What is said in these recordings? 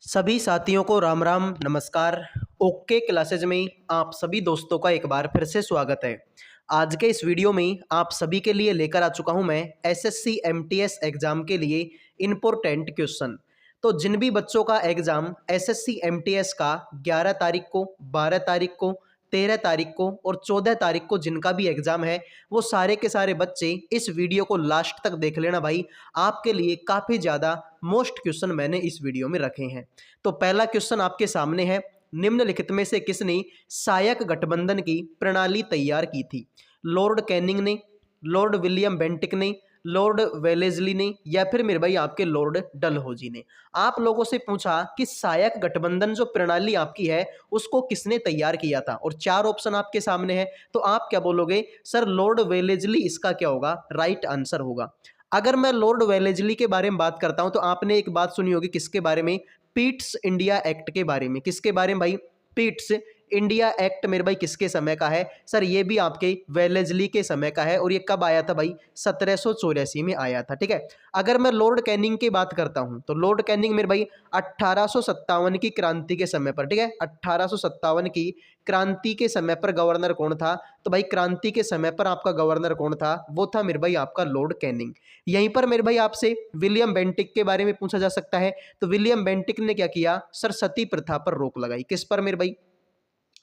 सभी साथियों को राम राम नमस्कार। ओके क्लासेज में आप सभी दोस्तों का एक बार फिर से स्वागत है। आज के इस वीडियो में आप सभी के लिए लेकर आ चुका हूं मैं एसएससी एमटीएस एग्जाम के लिए इम्पोर्टेंट क्वेश्चन। तो जिन भी बच्चों का एग्जाम एसएससी एमटीएस का 11 तारीख को, 12 तारीख को, 13 तारीख को और 14 तारीख को जिनका भी एग्जाम है वो सारे के सारे बच्चे इस वीडियो को लास्ट तक देख लेना भाई। आपके लिए काफ़ी ज़्यादा मोस्ट क्वेश्चन मैंने इस वीडियो में रखे हैं। तो पहला क्वेश्चन आपके सामने है, निम्नलिखित में से किसने सहायक गठबंधन की प्रणाली तैयार की थी? लॉर्ड कैनिंग ने, लॉर्ड विलियम बेंटिक ने, लॉर्ड वेलेस्ली ने या फिर मेरे भाई आपके लॉर्ड डलहौजी ने। आप लोगों से पूछा कि सहायक गठबंधन जो प्रणाली आपकी है उसको किसने तैयार किया था, और चार ऑप्शन आपके सामने है। तो आप क्या बोलोगे? सर लॉर्ड वेलेस्ली इसका क्या होगा? राइट आंसर होगा। अगर मैं लॉर्ड वेलेस्ली के बारे में बात करता हूं तो आपने एक बात सुनी होगी, किसके बारे में? पीट्स इंडिया एक्ट के बारे में। किसके बारे में भाई? पीट्स इंडिया एक्ट मेरे भाई किसके समय का है? सर ये भी आपके वेलेस्ली के समय का है। और ये कब आया था भाई? 1784 में आया था। ठीक है। अगर मैं लॉर्ड कैनिंग की बात करता हूं तो लॉर्ड कैनिंग मेरे भाई 1857 की क्रांति के समय पर, ठीक है, 1857 की क्रांति के समय पर गवर्नर कौन था? तो भाई क्रांति के समय पर आपका गवर्नर कौन था? वो था मेरे भाई आपका लॉर्ड कैनिंग। यहीं पर मेरे भाई आपसे विलियम बेंटिक के बारे में पूछा जा सकता है। तो विलियम बेंटिक ने क्या किया? सर सती प्रथा पर रोक लगाई। किस पर मेरे भाई?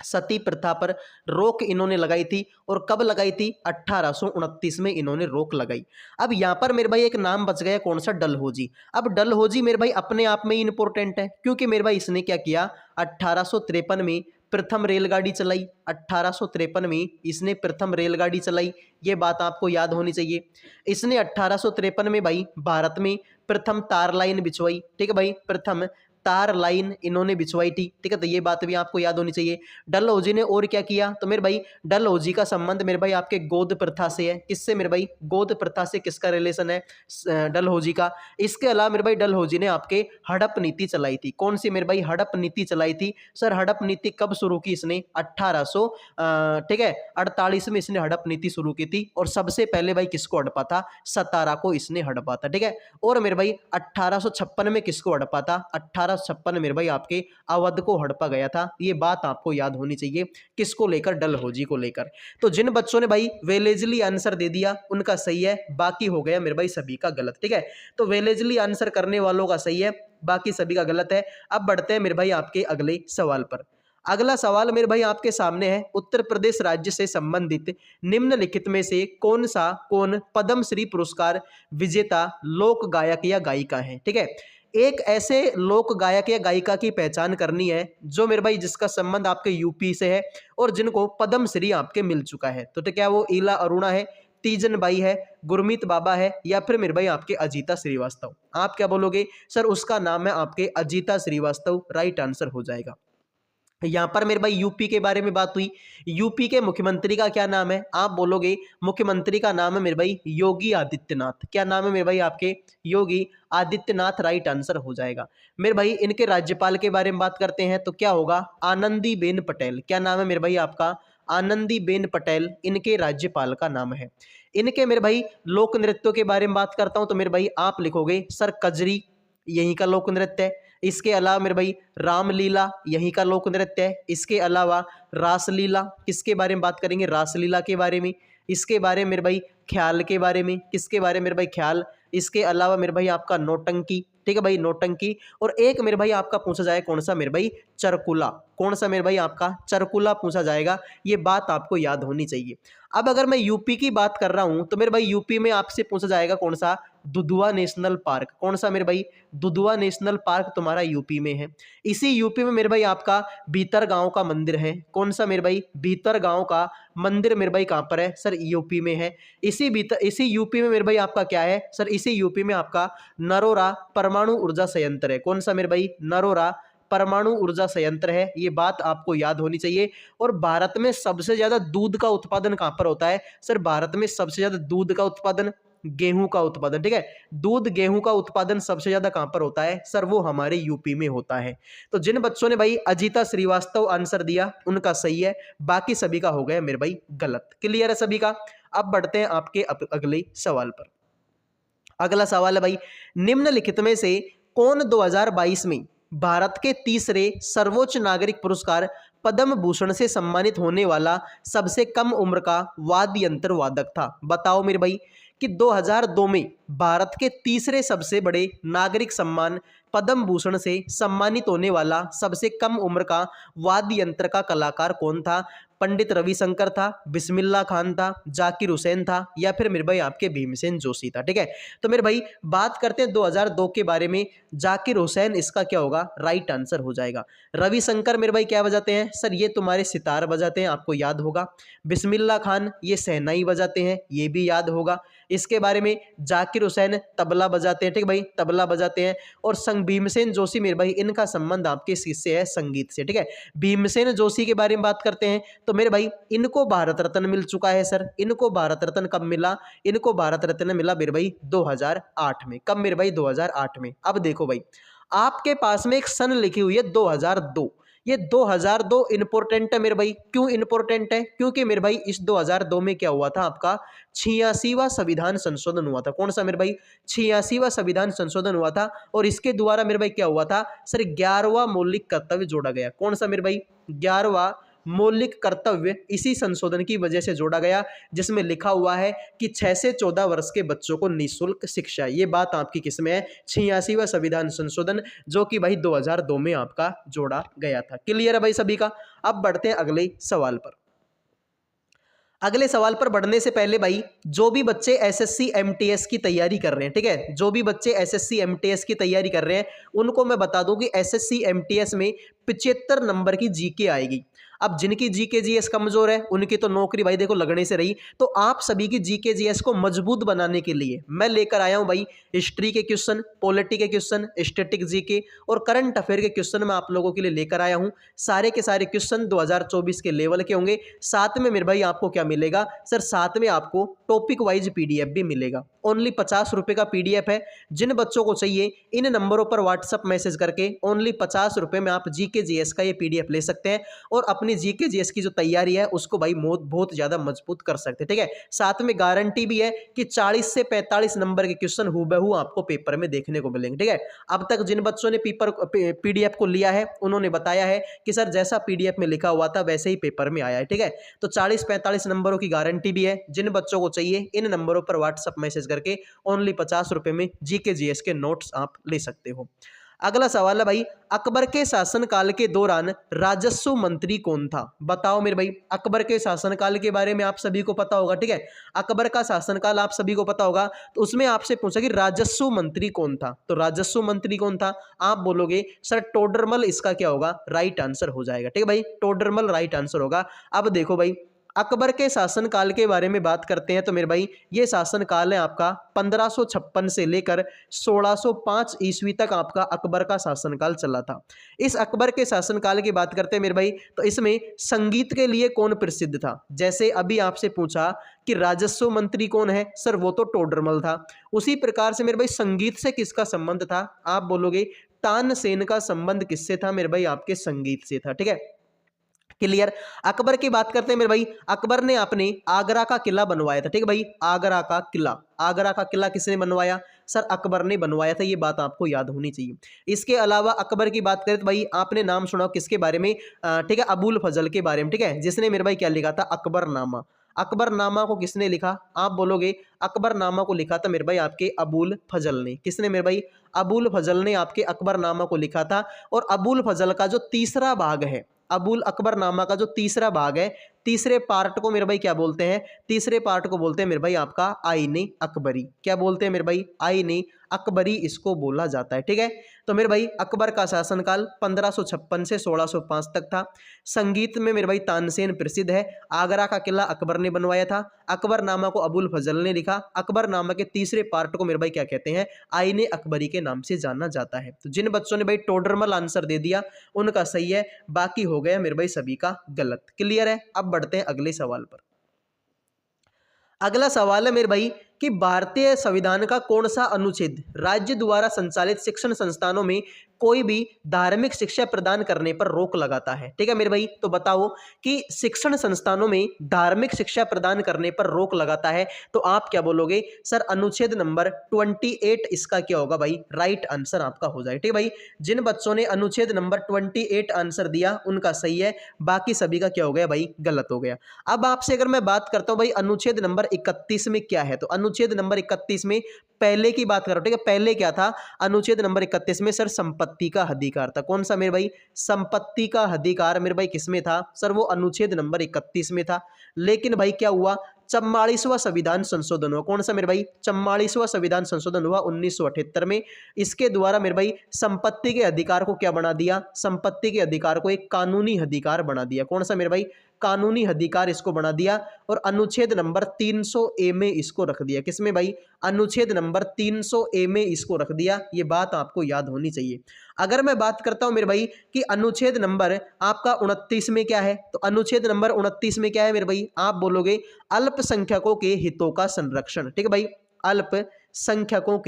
सती प्रथा पर रोक इन्होंने लगाई थी। और कब लगाई थी? 1829 में इन्होंने रोक लगाई। अब यहां पर मेरे भाई एक नाम बच गया, कौन सा? डलहौजी। अब डलहौजी मेरे भाई अपने आप में ही इंपॉर्टेंट है, क्योंकि मेरे भाई इसने क्या किया? 1853 में प्रथम रेलगाड़ी चलाई। 1853 में इसने प्रथम रेलगाड़ी चलाई, ये बात आपको याद होनी चाहिए। इसने 1853 में भाई भारत में प्रथम तार लाइन बिछवाई। ठीक है भाई, प्रथम तार लाइन इन्होंने बिछवाई थी। ठीक है, तो ये बात भी आपको याद होनी चाहिए। डलहौजी ने और क्या किया? तो मेरे भाई डलहौजी का संबंध मेरे भाई आपके गोद प्रथा से है। किससे मेरे भाई? गोद प्रथा से किसका रिलेशन है? डलहौजी का। इसके अलावा मेरे भाई डलहौजी ने आपके हड़प नीति चलाई थी। कौन सी मेरे भाई? हड़प नीति चलाई थी। सर हड़प नीति कब शुरू की इसने? 1800 ठीक है 48 में इसने हड़प नीति शुरू की थी। और सबसे पहले भाई किसको हड़पा था? सतारा को इसने हड़पा था। ठीक है। और मेरे भाई 1856 में किसको हड़पा था? 1856 मेरे भाई आपके अवध को हड़पा गया था। ये बात आपको याद होनी चाहिए। किसको लेकर? डलहौजी को लेकर। तो जिन बच्चों ने भाई वेलेस्ली आंसर दे दिया उनका सही है, बाकी हो गया मेरे भाई सभी का गलत। ठीक है, तो वेलेस्ली आंसर करने वालों का सही है, बाकी सभी का गलत है। अब बढ़ते हैं मेरे भाई आपके अगले सवाल पर। अगला सवाल मेरे भाई आपके सामने है, उत्तर प्रदेश राज्य से संबंधित निम्नलिखित में से कौन पद्म श्री पुरस्कार विजेता लोक गायक या गायिका है? ठीक है, एक ऐसे लोक गायक या गायिका की पहचान करनी है जो मेरे भाई जिसका संबंध आपके यूपी से है और जिनको पद्म श्री आपके मिल चुका है। तो क्या वो ईला अरुणा है, तीजन बाई है, गुरमीत बाबा है या फिर मेरे भाई आपके अजीता श्रीवास्तव? आप क्या बोलोगे? सर उसका नाम है आपके अजीता श्रीवास्तव, राइट आंसर हो जाएगा। यहां पर मेरे भाई यूपी के बारे में बात हुई। यूपी के मुख्यमंत्री का क्या नाम है? आप बोलोगे मुख्यमंत्री का नाम है मेरे भाई योगी आदित्यनाथ। क्या नाम है मेरे भाई आपके? योगी आदित्यनाथ, राइट आंसर हो जाएगा। मेरे भाई इनके राज्यपाल के बारे में बात करते हैं तो क्या होगा? आनंदीबेन पटेल। क्या नाम है मेरे भाई आपका? आनंदीबेन पटेल इनके राज्यपाल का नाम है। इनके मेरे भाई लोक नृत्यों के बारे में बात करता हूं तो मेरे भाई आप लिखोगे सर कजरी, यहीं का लोक नृत्य है। इसके अलावा मेरे भाई रामलीला यहीं का लोक नृत्य है। इसके अलावा रासलीला, किसके बारे में बात करेंगे? रासलीला के बारे में। इसके बारे में मेरे भाई ख्याल के बारे में। किसके बारे में मेरे भाई? ख्याल। इसके अलावा मेरे भाई आपका नौटंकी। ठीक है भाई, नौटंकी। और एक मेरे भाई आपका पूछा जाए कौन सा? मेरे भाई चरकुला। कौन सा मेरे भाई आपका? चरकुला पूछा जाएगा। ये बात आपको याद होनी चाहिए। अब अगर मैं यूपी की बात कर रहा हूं तो मेरे भाई यूपी में आपसे पूछा जाएगा कौन सा? Dudhwa national park. कौन सा मेरे भाई? दुधुआ नेशनल पार्क तुम्हारा यूपी में है। इसी यूपी में मेरे भाई आपका भीतर गांव का मंदिर है। कौन सा मेरे भाई? भीतर गांव का मंदिर मेरे भाई कहां पर है? सर यूपी में है। इसी यूपी में मेरे भाई आपका क्या है? सर इसी यूपी में आपका नरोरा परमाणु ऊर्जा संयंत्र है। कौन सा मेरे भाई? नरोरा परमाणु ऊर्जा संयंत्र है। ये बात आपको याद होनी चाहिए। और भारत में सबसे ज्यादा दूध का उत्पादन कहां पर होता है? सर भारत में सबसे ज्यादा दूध का उत्पादन, गेहूं का उत्पादन, ठीक है, दूध गेहूं का उत्पादन सबसे ज्यादा कहां पर होता है? सर वो हमारे यूपी में होता है। तो जिन बच्चों ने भाई अजीता श्रीवास्तव आंसर दिया उनका सही है, बाकी सभी का हो गया मेरे भाई गलत। क्लियर है सभी का? अब बढ़ते हैं आपके अगले सवाल पर। अगला सवाल है भाई, निम्नलिखित में से कौन 2022 में भारत के तीसरे सर्वोच्च नागरिक पुरस्कार पद्म भूषण से सम्मानित होने वाला सबसे कम उम्र का वाद्य यंत्र वादक था? बताओ मेरे भाई कि 2002 में भारत के तीसरे सबसे बड़े नागरिक सम्मान पद्म भूषण से सम्मानित होने वाला सबसे कम उम्र का वाद्य यंत्र का कलाकार कौन था? पंडित रविशंकर था, बिस्मिल्लाह खान था, जाकिर हुसैन था, या फिर मेरे भाई आपके भीमसेन जोशी था। ठीक है, तो मेरे भाई बात करते हैं 2002 के बारे में। जाकिर हुसैन इसका क्या होगा? राइट आंसर हो जाएगा। रविशंकर मेरे भाई क्या बजाते हैं? सर ये तुम्हारे सितार बजाते हैं, आपको याद होगा। बिस्मिल्लाह खान ये शहनाई बजाते हैं, ये भी याद होगा। इसके बारे में जाकिर हुसैन तबला बजाते हैं, ठीक भाई, तबला बजाते हैं। और भीमसेन जोशी मेरे भाई इनका संबंध आपके किससे है? संगीत से। ठीक है, भीमसेन जोशी के बारे में बात करते हैं तो मेरे भाई इनको भारत रत्न मिल चुका है सर। इनको भारत रत्न कब मिला? इनको भारत रत्न मिला मेरे भाई 2008 में। कब मेरे भाई? 2008 में। अब देखो भाई, आपके पास में एक सन लिखी हुई है 2002। ये 2002 इंपॉर्टेंट है मेरे भाई। क्यों इंपॉर्टेंट है? क्योंकि मेरे भाई इस 2002 में क्या हुआ था? आपका 86वां संविधान संशोधन हुआ था। कौन सा मेरे भाई? 86वां संविधान संशोधन हुआ था। और इसके द्वारा मेरे भाई क्या हुआ था? सर 11वां मौलिक कर्तव्य जोड़ा गया। कौन सा मेरे भाई? 11वां मौलिक कर्तव्य इसी संशोधन की वजह से जोड़ा गया, जिसमें लिखा हुआ है कि 6 से 14 वर्ष के बच्चों को निःशुल्क शिक्षा। ये बात आपकी किसमें है? 86वां संविधान संशोधन, जो कि भाई 2002 में आपका जोड़ा गया था। क्लियर है भाई सभी का? अब बढ़ते हैं अगले सवाल पर। अगले सवाल पर बढ़ने से पहले भाई, जो भी बच्चे एसएससी एमटीएस की तैयारी कर रहे हैं, ठीक है, जो भी बच्चे एसएससी एमटीएस की तैयारी कर रहे हैं उनको मैं बता दूं कि एसएससी एमटीएस में 75 नंबर की जीके आएगी। अब जिनकी जीके जीएस कमजोर है उनकी तो नौकरी भाई देखो लगने से रही। तो आप सभी की जीके जीएस को मजबूत बनाने के लिए मैं लेकर आया हूं भाई हिस्ट्री के क्वेश्चन, पॉलिटी के क्वेश्चन, स्टैटिक जीके और करंट अफेयर के क्वेश्चन मैं आप लोगों के लिए लेकर आया हूं। सारे के सारे क्वेश्चन 2024 के लेवल के होंगे। साथ में मेरे भाई आपको क्या मिलेगा? सर साथ में आपको टॉपिक वाइज पीडीएफ भी मिलेगा। ओनली 50 रुपए का पीडीएफ है। जिन बच्चों को चाहिए इन नंबरों पर व्हाट्सएप मैसेज करके ओनली 50 रुपए में आप जीके जीएस का ये पीडीएफ ले सकते हैं और अपनी जीके जीएस की जो तैयारी है उसको भाई बहुत ज्यादा मजबूत कर सकते हैं। ठीक है, साथ में गारंटी भी है कि 40 से 45 नंबर के क्वेश्चन हूबहू आपको पेपर में देखने को मिलेंगे। ठीक है, अब तक जिन बच्चों ने पीडीएफ को लिया है उन्होंने बताया है कि सर जैसा पीडीएफ में लिखा हुआ था वैसे ही पेपर में आया है। ठीक है, तो 40-45 नंबरों की गारंटी भी है। जिन बच्चों को चाहिए इन नंबरों पर व्हाट्सएप मैसेज करके ओनली 50 रुपए में जीके जीएस के नोट्स आप ले सकते हो। अगला सवाल है भाई, अकबर के शासनकाल के दौरान राजस्व मंत्री कौन था? बताओ मेरे भाई, अकबर के शासनकाल के बारे में आप सभी को पता होगा। ठीक है, अकबर का शासनकाल आप सभी को पता होगा। तो उसमें आपसे पूछा कि राजस्व मंत्री कौन था? तो राजस्व मंत्री कौन था? आप बोलोगे सर टोडरमल इसका क्या होगा? राइट आंसर हो जाएगा। ठीक है भाई, टोडरमल राइट आंसर होगा। अब देखो भाई, अकबर के शासनकाल के बारे में बात करते हैं तो मेरे भाई ये शासनकाल है आपका 1556 से लेकर 1605 ईस्वी तक आपका अकबर का शासनकाल चला था। इस अकबर के शासनकाल की बात करते हैं मेरे भाई तो इसमें संगीत के लिए कौन प्रसिद्ध था? जैसे अभी आपसे पूछा कि राजस्व मंत्री कौन है, सर वो तो टोडरमल था। उसी प्रकार से मेरे भाई संगीत से किसका संबंध था? आप बोलोगे तानसेन का संबंध किससे था? मेरे भाई आपके संगीत से था। ठीक है, क्लियर। अकबर की बात करते हैं मेरे भाई, अकबर ने अपने आगरा का किला बनवाया था। ठीक है भाई, आगरा का किला, आगरा का किला किसने बनवाया? सर अकबर ने बनवाया था। ये बात आपको याद होनी चाहिए। इसके अलावा अकबर की बात करें तो भाई आपने नाम सुना किसके बारे में? ठीक है, अबुल फजल के बारे में। ठीक है, जिसने मेरे भाई क्या लिखा था? अकबरनामा। अकबरनामा को किसने लिखा? आप बोलोगे अकबरनामा को लिखा था मेरे भाई आपके अबुल फजल ने। किसने मेरे भाई? अबुल फजल ने आपके अकबरनामा को लिखा था। और अबुल फजल का जो तीसरा भाग है, अबुल अकबरनामा का जो तीसरा भाग है, तीसरे पार्ट को मेरे भाई क्या बोलते हैं? तीसरे पार्ट को बोलते हैं मेरे भाई आपका आईने अकबरी। क्या बोलते हैं मेरे भाई? आईने अकबरी इसको बोला जाता है। ठीक है, तो मेरे भाई अकबर का शासनकाल 1556 से 1605 तक था। संगीत में मेरे भाई तानसेन प्रसिद्ध है। आगरा का किला अकबर ने बनवाया था। अकबरनामा को अबुल फजल ने लिखा। अकबरनामा के तीसरे पार्ट को मेरे भाई क्या कहते हैं? आईने अकबरी के नाम से जाना जाता है। तो जिन बच्चों ने भाई टोडरमल आंसर दे दिया उनका सही है, बाकी हो गया मेरे भाई सभी का गलत। क्लियर है? अब बढ़ते हैं अगले सवाल पर। अगला सवाल है मेरे भाई कि भारतीय संविधान का कौन सा अनुच्छेद राज्य द्वारा संचालित शिक्षण संस्थानों में कोई भी धार्मिक शिक्षा प्रदान करने पर रोक लगाता है। ठीक है मेरे भाई, तो बताओ कि शिक्षण संस्थानों में धार्मिक शिक्षा प्रदान करने पर रोक लगाता है, तो आप क्या बोलोगे सर? अनुच्छेद नंबर 28 इसका क्या होगा भाई? राइट आंसर आपका हो जाए। ठीक है भाई, जिन बच्चों ने अनुच्छेद नंबर 28 आंसर दिया उनका सही है, बाकी सभी का क्या हो गया भाई? गलत हो गया। अब आपसे अगर मैं बात करता हूं भाई अनुच्छेद नंबर 31 में क्या है, तो अनुच्छेद नंबर 31 में पहले की बात करो। ठीक है, पहले क्या था? अनुच्छेद नंबर 31 में सर संपत्ति का अधिकार था। कौन सा मेरे भाई? संपत्ति का अधिकार मेरे भाई किसमें था सर? वो अनुच्छेद नंबर 31 में था। लेकिन भाई क्या हुआ? 44वां संविधान संशोधन हुआ। कौन सा मेरे भाई? 44वां संविधान संशोधन हुआ 1978 में। इसके द्वारा मेरे भाई संपत्ति के अधिकार को क्या बना दिया? संपत्ति के अधिकार को एक कानूनी अधिकार बना दिया। कौन सा मेरे भाई? कानूनी अधिकार इसको बना दिया। और अनुच्छेद नंबर 300A में इसको रख दिया। किसमें भाई? अनुच्छेद नंबर 300A में इसको रख दिया। ये बात आपको याद होनी चाहिए। अगर मैं बात करता हूं मेरे भाई कि अनुच्छेद नंबर आपका 29 में क्या है, तो अनुच्छेद नंबर 29 में क्या है मेरे भाई? आप बोलोगे अल्पसंख्यकों के हितों का संरक्षण। ठीक है भाई, अल्पसंख्यकों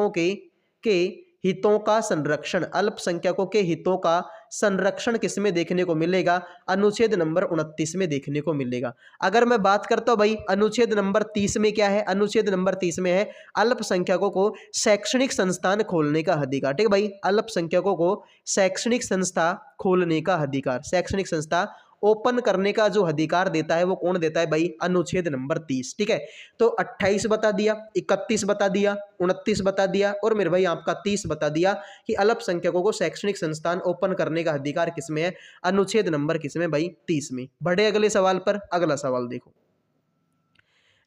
के हितों का संरक्षण, अल्पसंख्यकों के हितों का संरक्षण किसमें देखने को मिलेगा? अनुच्छेद नंबर 29 में देखने को मिलेगा। अगर मैं बात करता हूं भाई अनुच्छेद नंबर 30 में क्या है? अनुच्छेद नंबर 30 में है अल्पसंख्यकों को शैक्षणिक संस्थान खोलने का अधिकार। ठीक है भाई, अल्पसंख्यकों को शैक्षणिक संस्था खोलने का अधिकार, शैक्षणिक संस्था ओपन करने का जो अधिकार देता है वो कौन देता है भाई? अनुच्छेद नंबर 30। ठीक है, तो 28 बता दिया, 31 बता दिया, 29 बता दिया और मेरे भाई आपका 30 बता दिया कि अल्पसंख्यकों को शैक्षणिक संस्थान ओपन करने का अधिकार किसमें है? अनुच्छेद नंबर किसमें भाई? 30 में। बढ़े अगले सवाल पर। अगला सवाल देखो,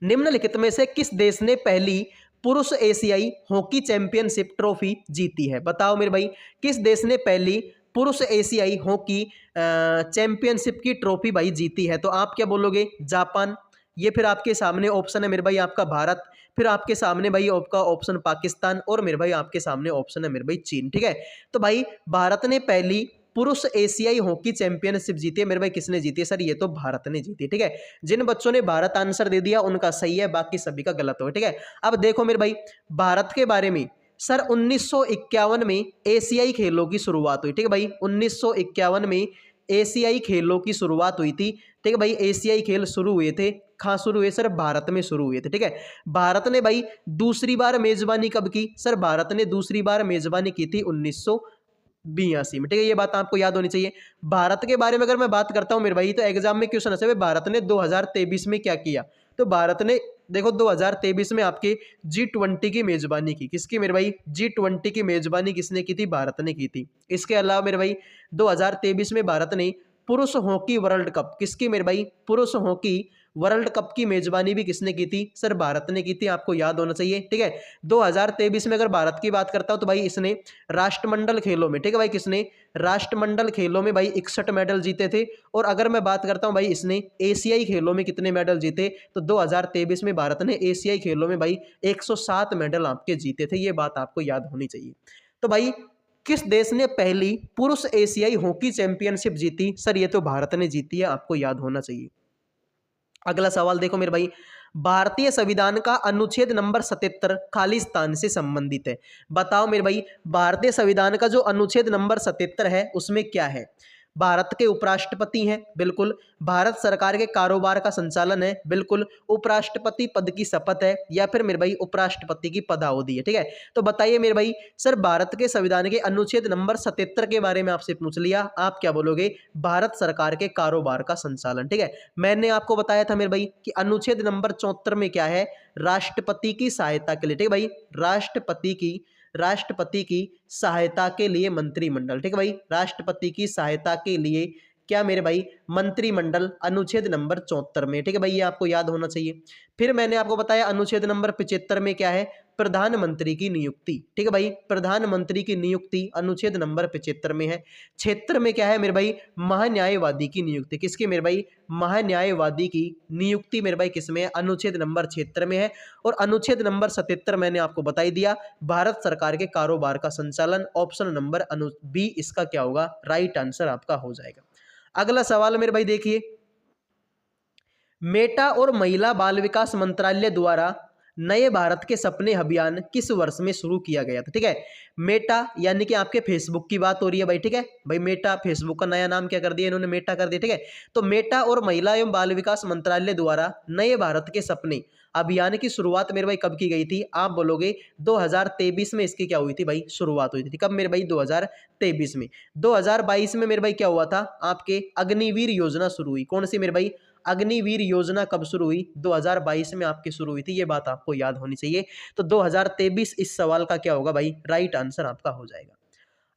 निम्नलिखित में से किस देश ने पहली पुरुष एशियाई हॉकी चैंपियनशिप ट्रॉफी जीती है? बताओ मेरे भाई, किस देश ने पहली पुरुष एशियाई हॉकी चैंपियनशिप की ट्रॉफी भाई जीती है? तो आप क्या बोलोगे? जापान। ये फिर आपके सामने ऑप्शन है मेरे भाई आपका भारत, फिर आपके सामने भाई आपका ऑप्शन पाकिस्तान और मेरे भाई आपके सामने ऑप्शन है मेरे भाई चीन। ठीक है, तो भाई भारत ने पहली पुरुष एशियाई हॉकी चैंपियनशिप जीती है मेरे भाई। किसने जीती है सर? ये तो भारत ने जीती है। ठीक है, जिन बच्चों ने भारत आंसर दे दिया उनका सही है, बाकी सभी का गलत हो। ठीक है, अब देखो मेरे भाई भारत के बारे में सर 1951 में एशियाई खेलों की शुरुआत हुई। ठीक है भाई, 1951 में एशियाई खेलों की शुरुआत हुई थी। ठीक है भाई, एशियाई खेल शुरू हुए थे, कहाँ शुरू हुए सर? भारत में शुरू हुए थे। ठीक है, भारत ने भाई दूसरी बार मेजबानी कब की सर? भारत ने दूसरी बार मेजबानी की थी 1982 में। ठीक है, ये बात आपको याद होनी चाहिए। भारत के बारे में अगर मैं बात करता हूं मेरे भाई, तो एग्जाम में क्वेश्चन है भारत ने 2023 में क्या किया, तो भारत ने देखो 2023 में आपके G20 की मेजबानी की। किसकी मेरे भाई? G20 की मेजबानी किसने की थी? भारत ने की थी। इसके अलावा मेरे भाई 2023 में भारत ने पुरुष हॉकी वर्ल्ड कप, किसकी मेरे भाई? पुरुष हॉकी वर्ल्ड कप की मेजबानी भी किसने की थी सर? भारत ने की थी। आपको याद होना चाहिए। ठीक है, 2023 में अगर भारत की बात करता हूं तो भाई इसने राष्ट्रमंडल खेलों में, ठीक है भाई, किसने? राष्ट्रमंडल खेलों में भाई 61 मेडल जीते थे। और अगर मैं बात करता हूं भाई इसने एशियाई खेलों में कितने मेडल जीते, तो 2023 में भारत ने एशियाई खेलों में भाई 107 मेडल आपके जीते थे। ये बात आपको याद होनी चाहिए। तो भाई किस देश ने पहली पुरुष एशियाई हॉकी चैंपियनशिप जीती सर? ये तो भारत ने जीती है, आपको याद होना चाहिए। अगला सवाल देखो मेरे भाई, भारतीय संविधान का अनुच्छेद नंबर 77 खालिस्तान से संबंधित है। बताओ मेरे भाई, भारतीय संविधान का जो अनुच्छेद नंबर 77 है उसमें क्या है? भारत के उपराष्ट्रपति हैं, बिल्कुल। भारत सरकार के कारोबार का संचालन है, बिल्कुल। उपराष्ट्रपति पद की शपथ है, या फिर मेरे भाई उपराष्ट्रपति की पदावधि है। ठीक है, तो बताइए मेरे भाई सर, भारत के संविधान के अनुच्छेद नंबर 77 के बारे में आपसे पूछ लिया, आप क्या बोलोगे? भारत सरकार के कारोबार का संचालन। ठीक है, मैंने आपको बताया था मेरे भाई कि अनुच्छेद नंबर 74 में क्या है? राष्ट्रपति की सहायता के लिए। ठीक है भाई, राष्ट्रपति की सहायता के लिए मंत्रिमंडल। ठीक है भाई, राष्ट्रपति की सहायता के लिए क्या मेरे भाई? मंत्रिमंडल, अनुच्छेद नंबर 74 में। ठीक है भाई, ये आपको याद होना चाहिए। फिर मैंने आपको बताया अनुच्छेद नंबर 75 में क्या है? प्रधानमंत्री की नियुक्ति। ठीक है भाई, प्रधानमंत्री की नियुक्ति अनुच्छेद नंबर 75 में है। क्षेत्र में क्या है मेरे भाई? महान्यायवादी की नियुक्ति। किसकी मेरे भाई? महान्यायवादी की नियुक्ति मेरे भाई किसमें है? अनुच्छेद नंबर 76 में है। और अनुच्छेद नंबर 77 मैंने आपको बता ही दिया, भारत सरकार के कारोबार का संचालन। ऑप्शन नंबर बी इसका क्या होगा? राइट आंसर आपका हो जाएगा। अगला सवाल मेरे भाई देखिए, मेटा और महिला बाल विकास मंत्रालय द्वारा नए भारत के सपने अभियान किस वर्ष में शुरू किया गया था? ठीक है, मेटा यानी कि आपके फेसबुक की बात हो रही है भाई। ठीक है भाई, मेटा फेसबुक का नया नाम क्या कर दिया इन्होंने, मेटा कर दिया। ठीक है, तो मेटा और महिला एवं बाल विकास मंत्रालय द्वारा नए भारत के सपने अभियान की शुरुआत मेरे भाई कब की गई थी? आप बोलोगे 2023 में इसकी क्या हुई थी भाई, शुरुआत हुई थी। कब मेरे भाई? 2023 में। 2022 में मेरे भाई क्या हुआ था? आपके अग्निवीर योजना शुरू हुई। कौन सी मेरे भाई? अग्निवीर योजना कब शुरू हुई? 2022 में आपकी शुरू हुई थी। ये बात आपको याद होनी चाहिए। तो 2023 इस सवाल का क्या होगा भाई? राइट आंसर आपका हो जाएगा।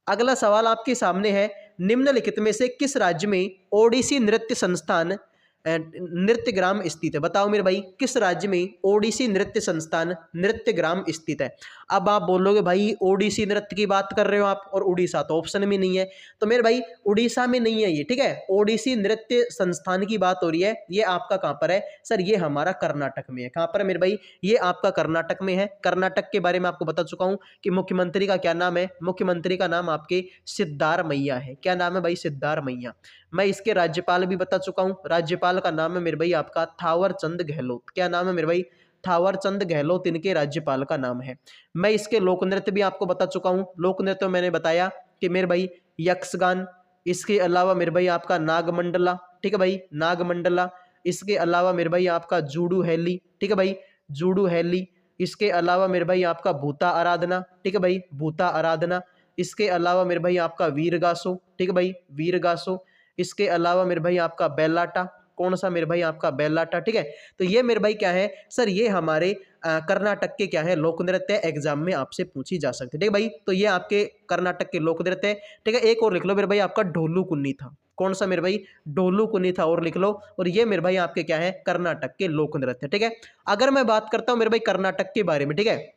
अगला सवाल आपके सामने है, निम्नलिखित में से किस राज्य में ओडिसी नृत्य संस्थान नृत्य ग्राम स्थित है? बताओ मेरे भाई, किस राज्य में ओडिसी नृत्य संस्थान नृत्य ग्राम स्थित है? अब आप बोलोगे भाई ओडिसी नृत्य की बात कर रहे हो आप, और उड़ीसा तो ऑप्शन में नहीं है। तो मेरे भाई उड़ीसा में नहीं है ये। ठीक है, ओडिसी नृत्य संस्थान की बात हो रही है। ये आपका कहां पर है सर? ये हमारा कर्नाटक में है। कहां पर है मेरे भाई? ये आपका कर्नाटक में है। कर्नाटक के बारे में आपको बता चुका हूं कि मुख्यमंत्री का क्या नाम है। मुख्यमंत्री का नाम आपके सिद्धारमैया है। क्या नाम है भाई? सिद्धारमैया। मैं इसके राज्यपाल भी बता चुका हूं। राज्यपाल का नाम है मेरे भाई आपका थावर चंद गहलोत। क्या नाम है मेरे भाई? थावर चंद गहलोत इनके राज्यपाल का नाम है। मैं इसके लोक नृत्य भी आपको बता चुका हूं। लोक नृत्य मैंने बताया कि मेरे भाई यक्षगान, इसके अलावा मेरे भाई आपका नागमंडला। ठीक है भाई, नागमंडला। इसके अलावा मेरे भाई आपका जूडू हैली। ठीक है भाई, जूडू हैली। इसके अलावा मेरे भाई आपका भूता आराधना। ठीक है भाई, भूता आराधना। इसके अलावा मेरे भाई आपका वीरगासो। ठीक है भाई, वीरगासो। इसके अलावा मेरे भाई आपका बेलाटा। कौन सा मेरे भाई? आपका बेलाटा। ठीक है, तो ये मेरे भाई क्या है सर? ये हमारे कर्नाटक के क्या है लोक नृत्य, एग्जाम में आपसे पूछी जा सकती है। ठीक है भाई, तो ये आपके कर्नाटक के लोक नृत्य है। ठीक है, एक और लिख लो मेरे भाई, आपका ढोलू कुन्नी था। कौन सा मेरे भाई? ढोलू कुन्नी था, और लिख लो। और ये मेरे भाई आपके क्या है? कर्नाटक के लोक नृत्य। ठीक है, अगर मैं बात करता हूं मेरे भाई कर्नाटक के बारे में, ठीक है,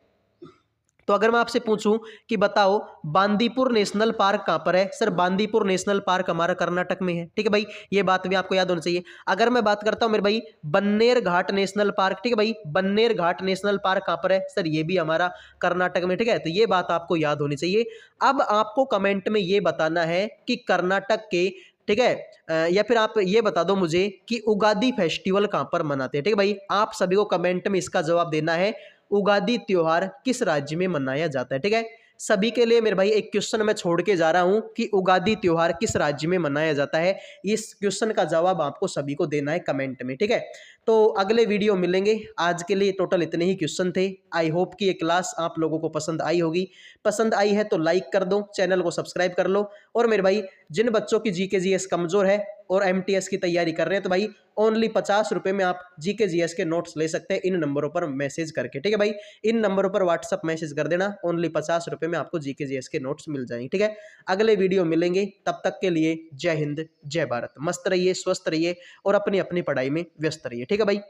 तो अगर मैं आपसे पूछूं कि बताओ बांदीपुर नेशनल पार्क कहां पर है? सर बांदीपुर नेशनल पार्क हमारा कर्नाटक में है। ठीक है भाई, ये बात भी आपको याद होनी चाहिए। अगर मैं बात करता हूं मेरे भाई बन्नेर घाट नेशनल पार्क, ठीक है भाई, बन्नेर घाट नेशनल पार्क कहां पर है? सर ये भी हमारा कर्नाटक में। ठीक है, तो ये बात आपको याद होनी चाहिए। अब आपको कमेंट में ये बताना है कि कर्नाटक के, ठीक है, या फिर आप ये बता दो मुझे कि उगादी फेस्टिवल कहां पर मनाते हैं। ठीक है भाई, आप सभी को कमेंट में इसका जवाब देना है। उगादी त्योहार किस राज्य में मनाया जाता है? ठीक है, सभी के लिए मेरे भाई एक क्वेश्चन मैं छोड़ के जा रहा हूं कि उगादी त्योहार किस राज्य में मनाया जाता है। इस क्वेश्चन का जवाब आपको सभी को देना है कमेंट में। ठीक है, तो अगले वीडियो मिलेंगे। आज के लिए टोटल इतने ही क्वेश्चन थे। आई होप कि ये क्लास आप लोगों को पसंद आई होगी। पसंद आई है तो लाइक कर दो, चैनल को सब्सक्राइब कर लो। और मेरे भाई जिन बच्चों की जीके जीएस कमजोर है और एमटीएस की तैयारी कर रहे हैं, तो भाई ओनली 50 रुपए में आप जीके जीएस के नोट्स ले सकते हैं इन नंबरों पर मैसेज करके। ठीक है भाई, इन नंबरों पर व्हाट्सअप मैसेज कर देना। ओनली 50 रुपए में आपको जीके जीएस के नोट्स मिल जाएंगे। ठीक है, अगले वीडियो मिलेंगे, तब तक के लिए जय हिंद जय भारत। मस्त रहिए, स्वस्थ रहिए और अपनी अपनी पढ़ाई में व्यस्त रहिए। ठीक है भाई।